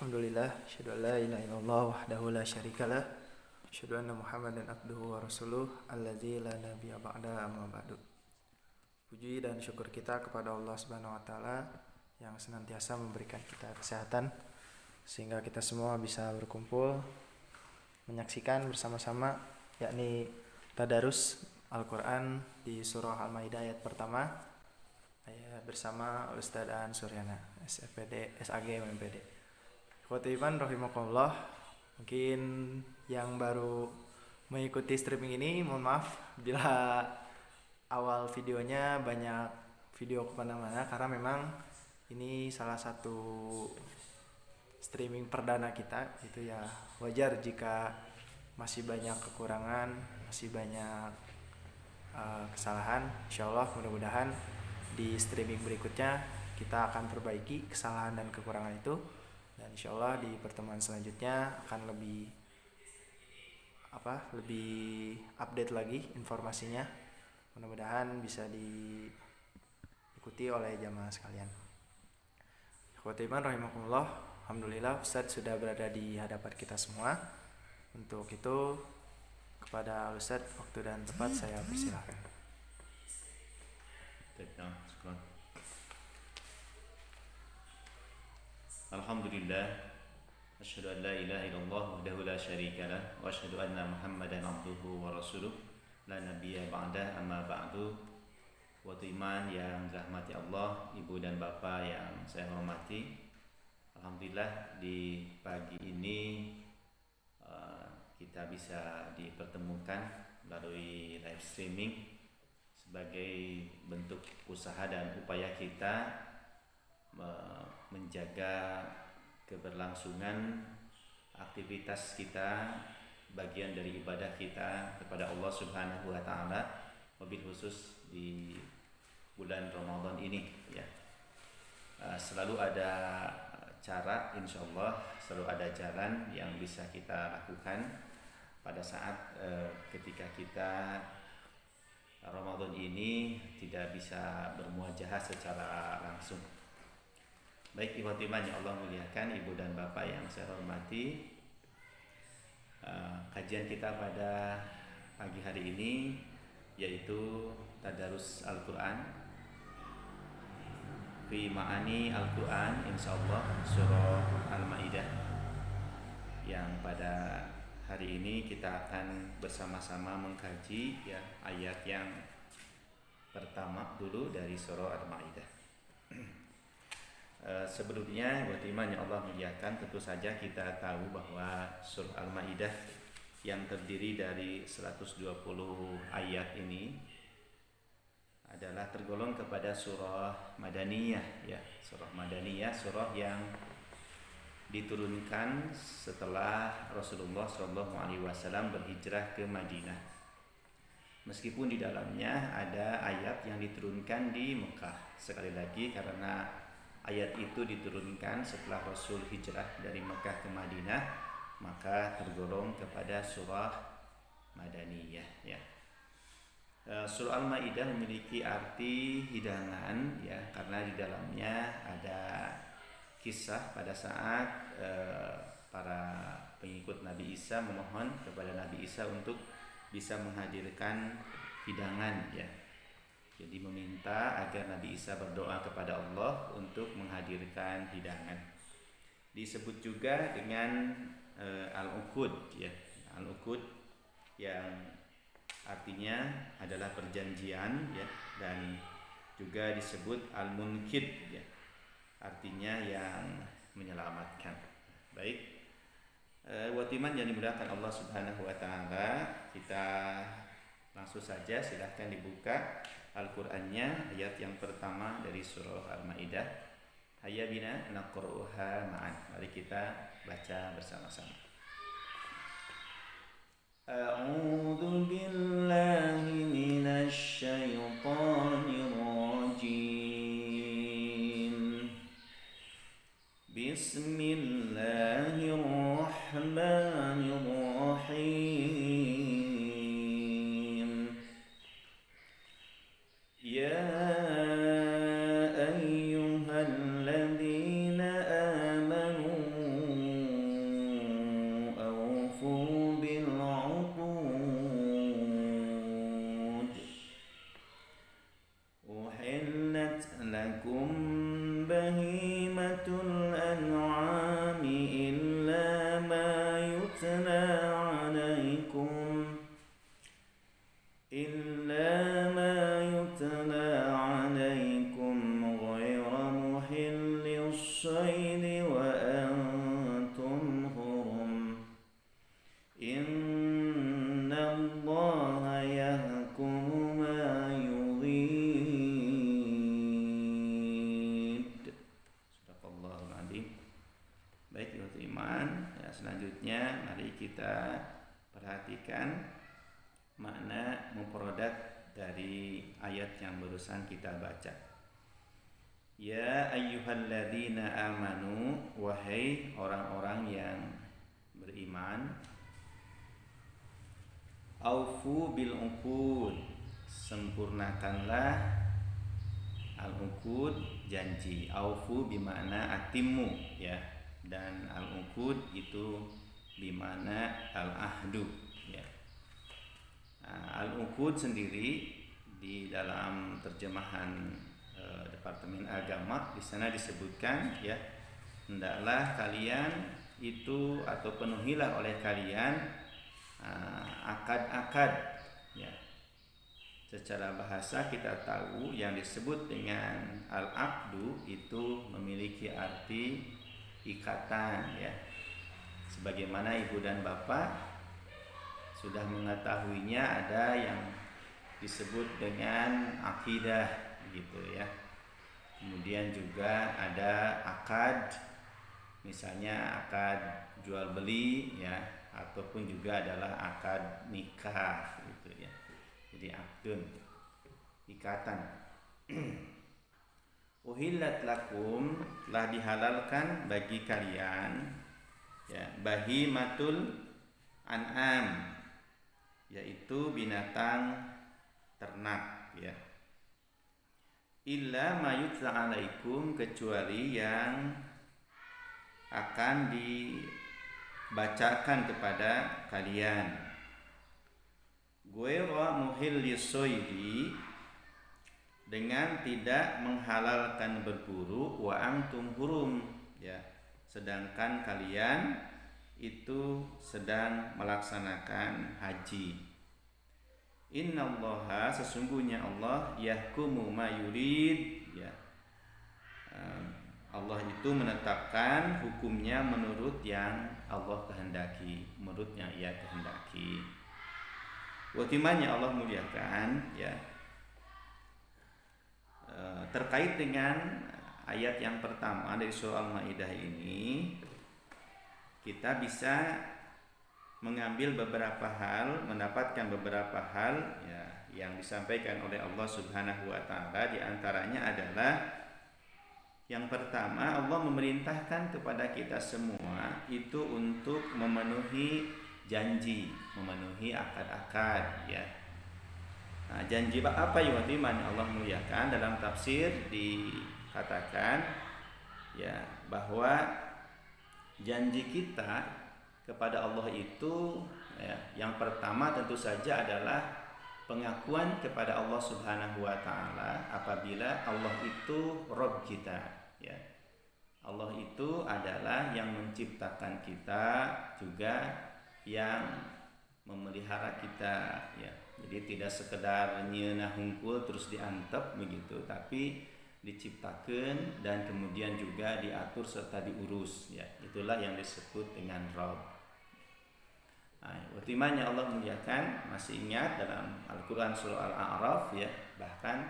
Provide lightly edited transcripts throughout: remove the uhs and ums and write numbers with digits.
Alhamdulillah, asyhadu an la ilaha illallah wahdahu la syarikalah, asyhadu anna Muhammadan abduhu wa rasuluh alladzi la nabiyya ba'da amma ba'du. Puji dan syukur kita kepada Allah Subhanahu wa taala yang senantiasa memberikan kita kesehatan sehingga kita semua bisa berkumpul menyaksikan bersama-sama yakni tadarus Al-Qur'an di surah Al-Maidah ayat pertama bersama Ustaz Aan Suryana SFPD SAG MPD. Khotiban rahimakumullah, mungkin yang baru mengikuti streaming ini mohon maaf bila awal videonya banyak video kemana-mana karena memang ini salah satu streaming perdana kita, itu ya wajar jika masih banyak kekurangan, masih banyak kesalahan. Insyaallah mudah-mudahan di streaming berikutnya kita akan perbaiki kesalahan dan kekurangan itu, dan insyaallah di pertemuan selanjutnya akan lebih update lagi informasinya. Mudah-mudahan bisa diikuti oleh jamaah sekalian. Khotiban rahimakumullah, alhamdulillah Ustadz sudah berada di hadapan kita semua. Untuk itu kepada Ustadz waktu dan tempat saya persilahkan. Alhamdulillah, asyhadu an la ilaha illallah wahdahu la syarikalah wa asyhadu anna Muhammadan abduhu wa rasuluh la nabiyya ba'da amma ba'du. Waktu iman yang dirahmati Allah, ibu dan bapak yang saya hormati, alhamdulillah di pagi ini kita bisa dipertemukan melalui live streaming sebagai bentuk usaha dan upaya kita menjaga keberlangsungan aktivitas kita, bagian dari ibadah kita kepada Allah Subhanahu wa taala, wabil khusus di bulan Ramadan ini ya. Selalu ada cara, insyaallah selalu ada jalan yang bisa kita lakukan pada saat ketika kita Ramadan ini tidak bisa bermuajahah secara langsung. Baik ikhwati iman yang Allah muliakan, ibu dan bapak yang saya hormati, kajian kita pada pagi hari ini yaitu tadarus Al-Quran fi ma'ani Al-Quran, insyaallah surah Al-Maidah, yang pada hari ini kita akan bersama-sama mengkaji ya ayat yang pertama dulu dari surah Al-Maidah. Sebelumnya buat iman yang Allah muliakan, tentu saja kita tahu bahwa surah Al-Maidah yang terdiri dari 120 ayat ini adalah tergolong kepada surah Madaniyah ya. Surah Madaniyah, surah yang diturunkan setelah Rasulullah SAW berhijrah ke Madinah. Meskipun di dalamnya ada ayat yang diturunkan di Mekah. Sekali lagi, karena ayat itu diturunkan setelah Rasul hijrah dari Mekah ke Madinah, maka tergolong kepada surah Madaniyah ya. Surah Al-Maidah memiliki arti hidangan ya, karena di dalamnya ada kisah pada saat para pengikut Nabi Isa memohon kepada Nabi Isa untuk bisa menghadirkan hidangan ya. Jadi meminta agar Nabi Isa berdoa kepada Allah untuk menghadirkan hidangan. Disebut juga dengan Al-Uqud ya. Al-Uqud yang artinya adalah perjanjian ya, dan juga disebut Al-Munqidh ya, artinya yang menyelamatkan. Baik, watiman yang dimuliakan Allah Subhanahu wa taala, kita langsung saja silahkan dibuka Al-Qur'annya, ayat yang pertama dari surah Al-Maidah. Hayya bina naqra'uha ma'an. Mari kita baca bersama-sama. A'udzu billahi minasy syaithanir rajim. Bismillahirrahmanirrahim. Ya ayyuhalladzina amanu لكم بهيمة الأنعام إلا ما يتلى عليكم غير محل الصيد وأنتم حرم إن الله يحكم ما يريد. Sadaqallahul Adzim. Baik, iman. Ya, selanjutnya mari kita perhatikan makna mufradat dari ayat yang barusan kita baca. Ya ayyuhalladzina amanu, wahai orang-orang yang beriman, aufu bil uqud, sempurnakanlah al-uqud, janji. Aufu bimakna atimmu, ya, dan al-uqud itu bimakna al-ahdu, ya. Al-uqud sendiri di dalam terjemahan Departemen Agama di sana disebutkan, ya, hendaklah kalian itu atau penuhilah oleh kalian akad-akad, ya. Secara bahasa kita tahu yang disebut dengan al-aqdu itu memiliki arti ikatan, ya. Sebagaimana ibu dan bapak sudah mengetahuinya, ada yang disebut dengan akidah, gitu ya. Kemudian juga ada akad, misalnya akad jual beli, ya, ataupun juga adalah akad nikah, gitu ya. Jadi akdun, ikatan. Uhillat lakum, telah dihalalkan bagi kalian, ya, bahimatul an'am, yaitu binatang ternak, ya. Illa ma yutla alaikum, kecuali yang akan dibacakan kepada kalian. Ghairu muhillis soidi, dengan tidak menghalalkan berburu, wa antum hurum, ya, sedangkan kalian itu sedang melaksanakan haji. Innallaha, sesungguhnya Allah, yahkumu ma yurid, ya, Allah itu menetapkan hukumnya menurut yang Allah kehendaki, menurut yang Ia kehendaki. Watimannya Allah muliakan, ya, terkait dengan ayat yang pertama dari surah Al-Maidah ini, kita bisa mengambil beberapa hal, mendapatkan beberapa hal, ya, yang disampaikan oleh Allah Subhanahu wa taala. Di antaranya adalah yang pertama, Allah memerintahkan kepada kita semua itu untuk memenuhi janji, memenuhi akad-akad, ya. Nah, janji apa yang Allah muliakan? Dalam tafsir dikatakan, ya, bahwa janji kita kepada Allah itu, ya, yang pertama tentu saja adalah pengakuan kepada Allah Subhanahu wa taala apabila Allah itu Rabb kita, ya. Allah itu adalah yang menciptakan kita, juga yang memelihara kita, ya. Jadi tidak sekedar nyeunah hungkul terus diantep begitu, tapi diciptakan dan kemudian juga diatur serta diurus, ya. Itulah yang disebut dengan Rabb. Utimanya Allah muliakan, masih ingat dalam Al-Quran surah Al-A'raf, ya, bahkan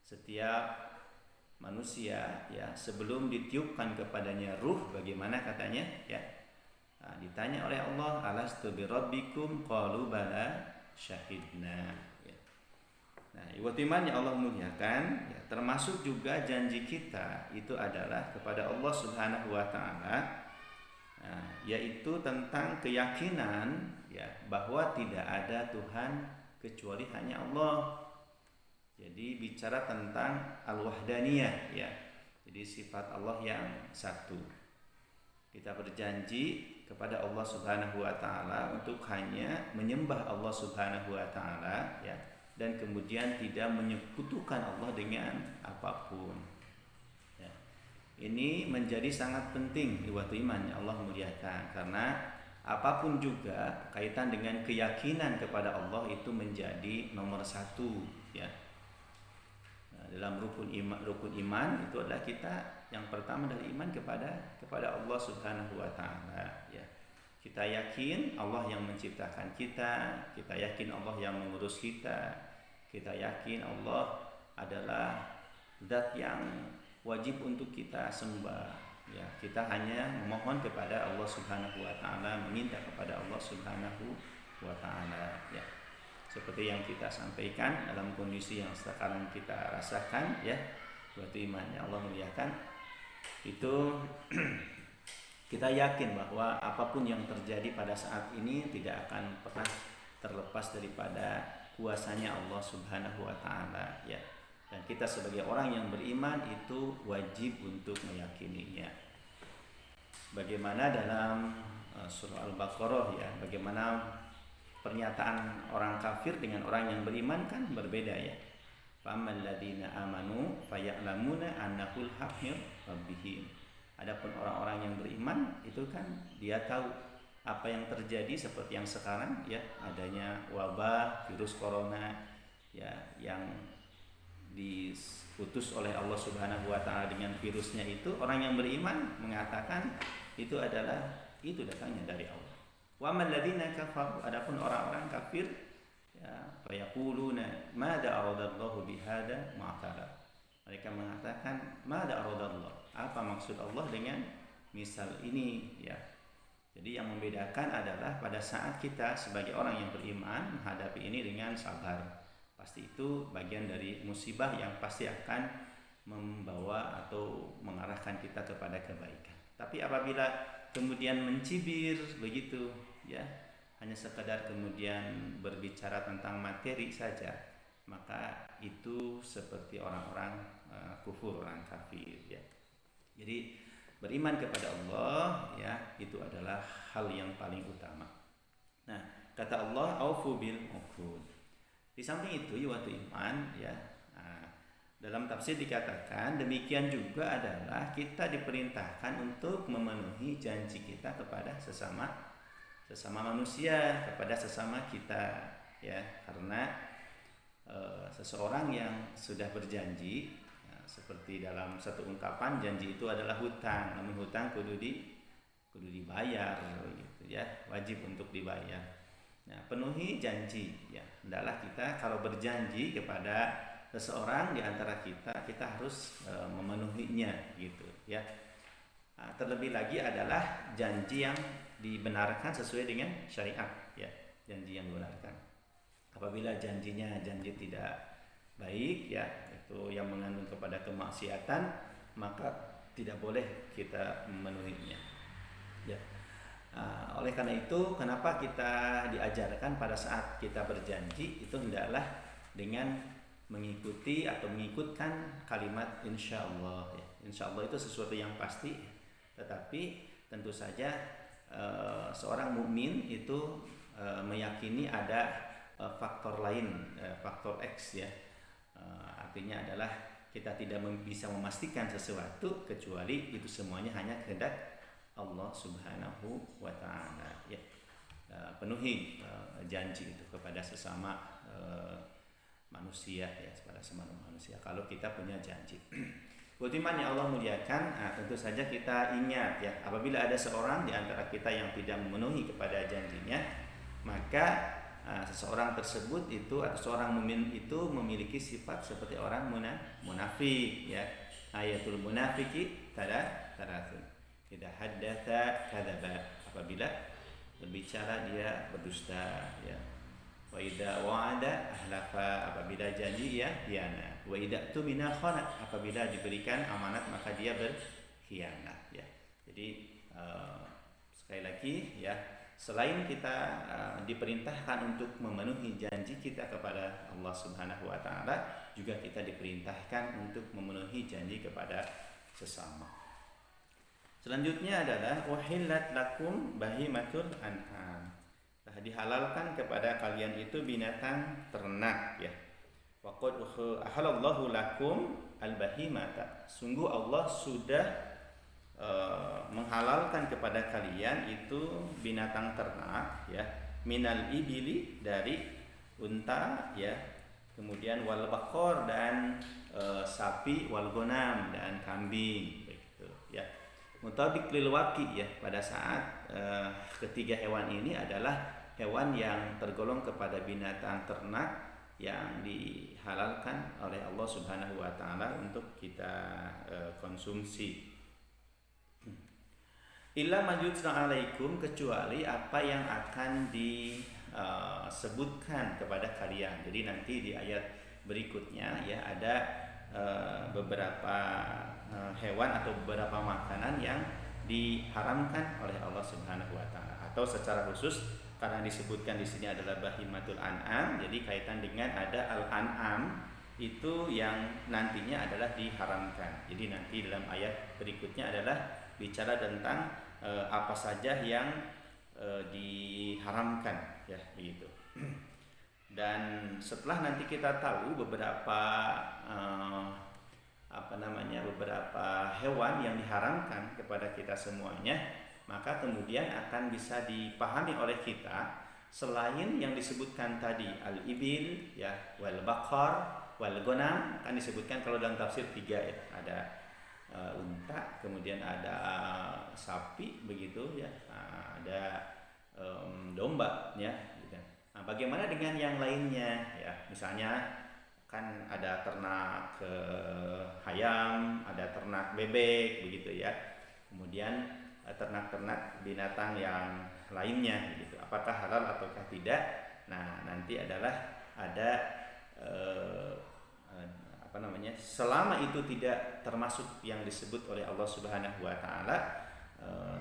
setiap manusia, ya, sebelum ditiupkan kepadanya ruh, bagaimana katanya, ya, ditanya oleh Allah, alastu birabbikum, qalu bala syahidna, ya. Nah, utimanya Allah muliakan, ya, termasuk juga janji kita itu adalah kepada Allah Subhanahu wa taala, yaitu tentang keyakinan, ya, bahwa tidak ada Tuhan kecuali hanya Allah. Jadi bicara tentang al-wahdaniyah, ya. Jadi sifat Allah yang satu. Kita berjanji kepada Allah Subhanahu wa taala untuk hanya menyembah Allah Subhanahu wa taala, ya, dan kemudian tidak menyekutukan Allah dengan apapun. ini menjadi sangat penting di waktu iman yang Allah muliakan, karena apapun juga kaitan dengan keyakinan kepada Allah itu menjadi nomor satu ya. Dalam rukun iman itu adalah kita yang pertama dari iman kepada Allah Subhanahu wa taala ya. Kita yakin Allah yang menciptakan kita yakin Allah yang mengurus kita yakin Allah adalah zat yang wajib untuk kita sembah ya. Kita hanya memohon kepada Allah Subhanahu wa taala, meminta kepada Allah Subhanahu wa taala ya. Seperti yang kita sampaikan dalam kondisi yang sekarang kita rasakan ya, waktu imannya Allah muliakan itu kita yakin bahwa apapun yang terjadi pada saat ini tidak akan pernah terlepas daripada kuasanya Allah Subhanahu wa taala ya. Dan kita sebagai orang yang beriman itu wajib untuk meyakininya. Bagaimana dalam surah Al-Baqarah ya, bagaimana pernyataan orang kafir dengan orang yang beriman kan berbeda ya. Faman ladzina amanu faya'lamuna annahul haqqu rabbihim. Adapun orang-orang yang beriman itu kan dia tahu apa yang terjadi seperti yang sekarang ya, adanya wabah virus corona ya yang diutus oleh Allah Subhanahu wa taala dengan virusnya itu, orang yang beriman mengatakan itu datangnya dari Allah. Wa man ladzina kafaru, adapun orang-orang kafir ya, fayaquluna madza aradallahu bihada ma'tara. Mereka mengatakan madza aradallah, apa maksud Allah dengan misal ini ya. Jadi yang membedakan adalah pada saat kita sebagai orang yang beriman menghadapi ini dengan sabar. Pasti itu bagian dari musibah yang pasti akan membawa atau mengarahkan kita kepada kebaikan. Tapi apabila kemudian mencibir begitu ya, hanya sekadar kemudian berbicara tentang materi saja, maka itu seperti orang-orang kufur, orang kafir ya. Jadi beriman kepada Allah ya, itu adalah hal yang paling utama. Nah, kata Allah aufu bil uqud. Di samping itu waktu iman ya, dalam tafsir dikatakan demikian juga adalah kita diperintahkan untuk memenuhi janji kita kepada sesama manusia, kepada sesama kita ya, karena seseorang yang sudah berjanji ya, seperti dalam satu ungkapan, janji itu adalah hutang, namun hutang kudu dibayar gitu ya, wajib untuk dibayar. Nah, penuhi janji ya. Hendaklah kita kalau berjanji kepada seseorang di antara kita harus memenuhinya gitu ya. Nah, terlebih lagi adalah janji yang dibenarkan sesuai dengan syariat ya, janji yang dibenarkan. Apabila janjinya janji tidak baik ya, itu yang mengandung kepada kemaksiatan, maka tidak boleh kita memenuhinya ya. Oleh karena itu, kenapa kita diajarkan pada saat kita berjanji itu hendaklah dengan mengikuti atau mengikutkan kalimat insyaallah ya. Insyaallah itu sesuatu yang pasti, tetapi tentu saja seorang mukmin itu meyakini ada faktor lain, faktor X ya. Artinya adalah kita tidak bisa memastikan sesuatu kecuali itu semuanya hanya kehendak Allah Subhanahu wa taala ya. Penuhi janji itu kepada sesama manusia ya, kepada sesama manusia kalau kita punya janji. Buat iman yang Allah muliakan, tentu saja kita ingat ya, apabila ada seorang di antara kita yang tidak memenuhi kepada janjinya, maka seseorang tersebut itu atau seorang mukmin itu memiliki sifat seperti orang munafik ya. Ayatul munafiki taratun. Tidak haddatsa kadzaba, apabila berbicara dia berdusta ya. Wa idza wa'ada ahlafa, apabila janji ya khianat. Wa idza tumina khana, apabila diberikan amanat maka dia berkhianat ya. Jadi sekali lagi ya, selain kita diperintahkan untuk memenuhi janji kita kepada Allah Subhanahu wa taala, juga kita diperintahkan untuk memenuhi janji kepada sesama. Selanjutnya adalah wahillat lakum bahimatul an'am. Dihalalkan kepada kalian itu binatang ternak ya. Faqad ahalallahu lakum al-bahimata. Sungguh Allah sudah menghalalkan kepada kalian itu binatang ternak ya, minal ibili dari unta ya, kemudian wal baqar dan sapi, wal ghanam dan kambing begitu ya. Mutabiq lil waqi ya, pada saat ketiga hewan ini adalah hewan yang tergolong kepada binatang ternak yang dihalalkan oleh Allah Subhanahu wa taala untuk kita konsumsi. Illa majutna alaikum, kecuali apa yang akan disebutkan kepada kalian. Jadi nanti di ayat berikutnya ya ada beberapa hewan atau beberapa makanan yang diharamkan oleh Allah Subhanahu wa taala, atau secara khusus karena disebutkan di sini adalah bahimatul an'am, jadi kaitan dengan ada al-an'am itu yang nantinya adalah diharamkan. Jadi nanti dalam ayat berikutnya adalah bicara tentang apa saja yang diharamkan ya begitu. Dan setelah nanti kita tahu beberapa beberapa hewan yang diharamkan kepada kita semuanya, maka kemudian akan bisa dipahami oleh kita selain yang disebutkan tadi al-ibil ya, wal baqar, wal ghanam, kan disebutkan kalau dalam tafsir 3 ya, ada unta, kemudian ada sapi begitu ya, ada domba ya gitu. Nah, bagaimana dengan yang lainnya ya, misalnya kan ada ternak ayam, ada ternak bebek begitu ya, kemudian ternak-ternak binatang yang lainnya gitu, apakah halal ataukah tidak. Nah nanti adalah ada selama itu tidak termasuk yang disebut oleh Allah Subhanahu wa taala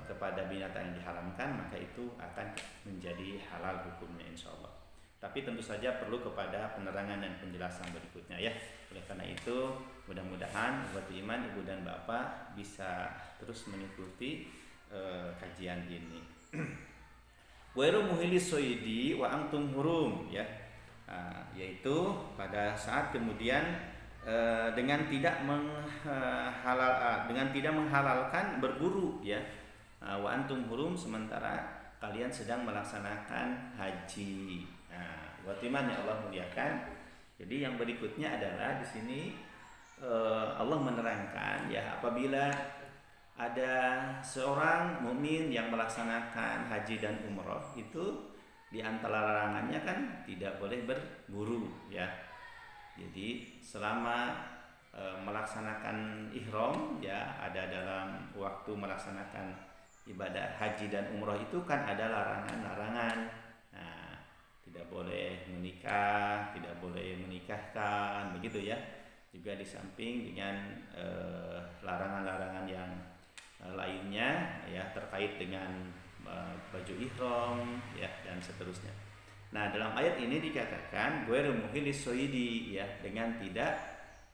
kepada binatang yang diharamkan, maka itu akan menjadi halal hukumnya insyaallah. Tapi tentu saja perlu kepada penerangan dan penjelasan berikutnya ya. Oleh karena itu mudah-mudahan buat iman ibu dan bapak bisa terus mengikuti kajian ini. Wairu muhilis soidi wa antum hurum ya, yaitu pada saat kemudian dengan tidak menghalalkan berburu ya, wa antum hurum, sementara kalian sedang melaksanakan haji. Nah, buat iman ya Allah muliakan. Jadi yang berikutnya adalah di sini Allah menerangkan ya, apabila ada seorang mukmin yang melaksanakan haji dan umroh, itu di antara larangannya kan tidak boleh berburu ya. Jadi selama melaksanakan ihram ya, ada dalam waktu melaksanakan ibadah haji dan umroh itu kan ada larangan-larangan. Nah, tidak boleh menikah, tidak boleh menikahkan begitu ya. Juga di samping dengan larangan-larangan yang lainnya ya, terkait dengan baju ihram ya dan seterusnya. Nah, dalam ayat ini dikatakan ghairu muhilis soidi ya, dengan tidak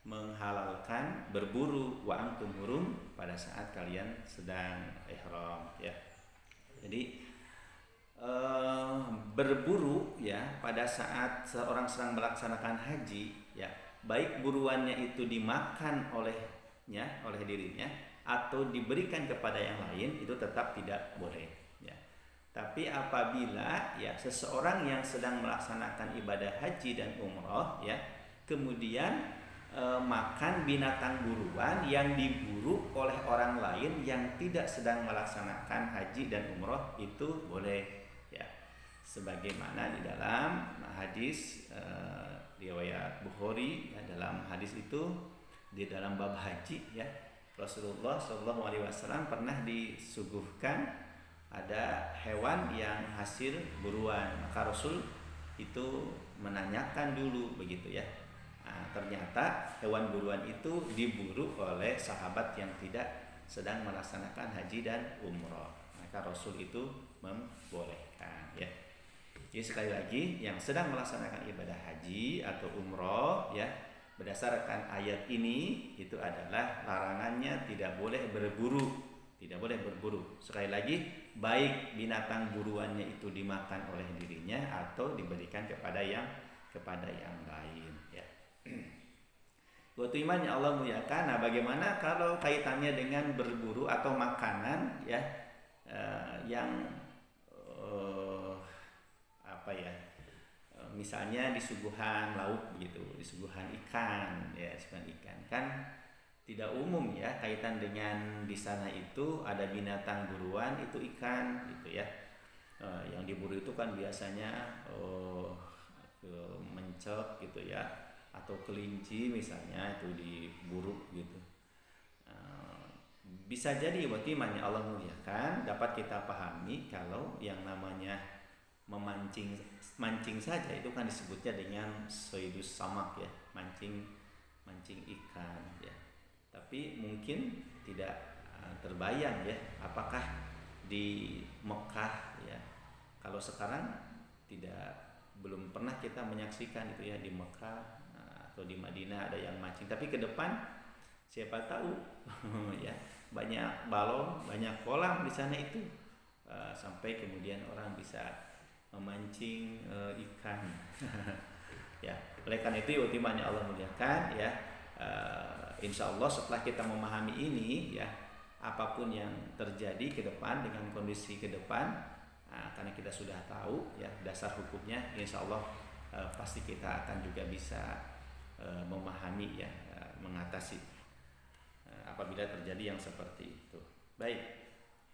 menghalalkan berburu wa antum hurum, pada saat kalian sedang ihram ya. Jadi berburu ya pada saat seorang sedang melaksanakan haji ya, baik buruannya itu dimakan oleh dirinya atau diberikan kepada yang lain, itu tetap tidak boleh ya. Tapi apabila ya seseorang yang sedang melaksanakan ibadah haji dan umroh ya, kemudian makan binatang buruan yang diburu oleh orang lain yang tidak sedang melaksanakan haji dan umroh, itu boleh ya. Sebagaimana di dalam hadis riwayat Bukhari ya, dalam hadis itu di dalam bab haji ya, Rasulullah SAW pernah disuguhkan ada hewan yang hasil buruan, maka Rasul itu menanyakan dulu begitu ya. Nah, ternyata hewan buruan itu diburu oleh sahabat yang tidak sedang melaksanakan haji dan umroh, maka Rasul itu membolehkan ya. Jadi sekali lagi, yang sedang melaksanakan ibadah haji atau umroh ya, berdasarkan ayat ini itu adalah larangannya tidak boleh berburu. Tidak boleh berburu. Sekali lagi, baik binatang buruannya itu dimakan oleh dirinya atau diberikan kepada yang lain ya. Waktu iman yang Allah muliakan. Nah, bagaimana kalau kaitannya dengan berburu atau makanan ya, yang apa ya, misalnya disuguhan lauk gitu, disuguhan ikan ya, disuguhan ikan kan tidak umum ya, kaitan dengan di sana itu ada binatang buruan itu ikan gitu ya. Yang diburu itu kan biasanya mencek gitu ya, atau kelinci misalnya itu diburu gitu. Bisa jadi waktu iman yang Allah muliakan dapat kita pahami kalau yang namanya mancing saja itu kan disebutnya dengan soidus samak ya, mancing ikan ya. Tapi mungkin tidak terbayang ya, apakah di Mekah ya, kalau sekarang belum pernah kita menyaksikan itu ya di Mekah atau di Madinah ada yang mancing, tapi ke depan siapa tahu ya, banyak balon, banyak kolam di sana itu, sampai kemudian orang bisa memancing ikan ya. Oleh karena itu ultimanya Allah muliakan ya, insya Allah setelah kita memahami ini ya, apapun yang terjadi ke depan dengan kondisi ke depan, karena kita sudah tahu ya dasar hukumnya, insya Allah pasti kita akan juga bisa memahami ya, mengatasi apabila terjadi yang seperti itu. Baik,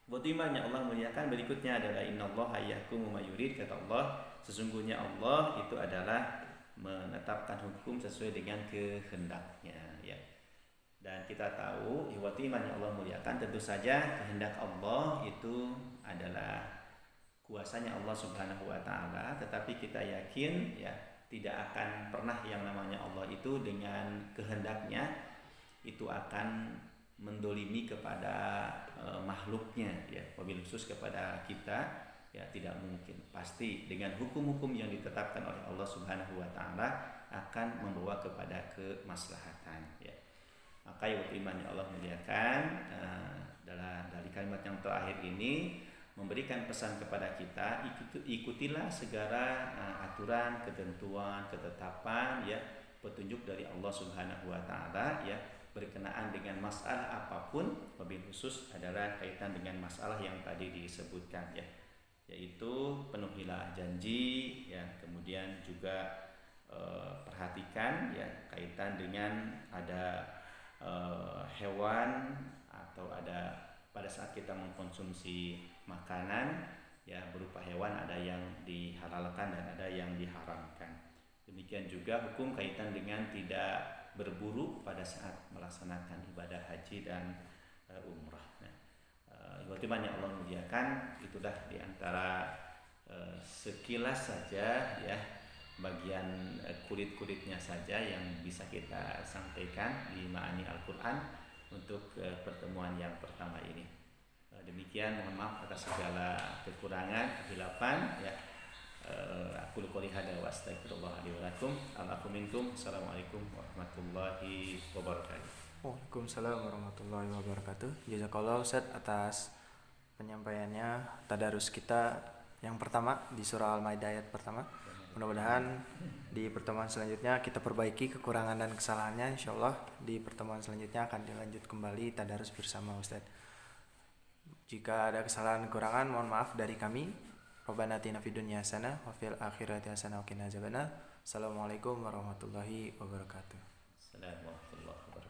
buat iman yang Allah muliakan, berikutnya adalah innallaha yahkumu ma yurid. Kata Allah, sesungguhnya Allah itu adalah menetapkan hukum sesuai dengan kehendaknya ya. Dan kita tahu buat iman yang Allah muliakan, tentu saja kehendak Allah itu adalah kuasanya Allah Subhanahu wa taala, tetapi kita yakin ya tidak akan pernah yang namanya Allah itu dengan kehendaknya itu akan mendolimi kepada makhluknya ya, wabil khusus kepada kita ya, tidak mungkin. Pasti dengan hukum-hukum yang ditetapkan oleh Allah Subhanahu wa taala akan membawa kepada kemaslahatan ya. Maka ya iman yang Allah muliakan, dari kalimat yang terakhir ini memberikan pesan kepada kita, ikutilah segala aturan, ketentuan, ketetapan ya, petunjuk dari Allah Subhanahu wa taala ya, berkenaan dengan masalah apapun, lebih khusus adalah kaitan dengan masalah yang tadi disebutkan ya, yaitu penuhilah janji ya, kemudian juga perhatikan ya kaitan dengan ada hewan atau ada pada saat kita mengkonsumsi makanan ya berupa hewan, ada yang dihalalkan dan ada yang diharamkan. Demikian juga hukum kaitan dengan tidak berburu pada saat melaksanakan ibadah haji dan umrah. Nah, bagaimana Allah muliakan, itulah diantara sekilas saja ya, bagian kulit-kulitnya saja yang bisa kita sampaikan di Ma'ani Al-Quran untuk pertemuan yang pertama ini. Demikian, mohon maaf atas segala kekurangan, kehilapan ya. Aku qouli hada wa astaghfirullah li wa lakum. Assalamualaikum warahmatullahi wabarakatuh. Waalaikumsalam warahmatullahi wabarakatuh. Jazakallah Ustaz atas penyampaiannya tadarus kita yang pertama di surah Al-Maidah ayat pertama. Mudah-mudahan di pertemuan selanjutnya kita perbaiki kekurangan dan kesalahannya. Insyaallah di pertemuan selanjutnya akan dilanjut kembali tadarus bersama Ustaz. Jika ada kesalahan kekurangan, mohon maaf dari kami. Rabbana atina fid dunya hasanah wa fil akhirati hasanah wa qina adzabannar. Assalamualaikum warahmatullahi wabarakatuh. Assalamualaikum warahmatullahi wabarakatuh.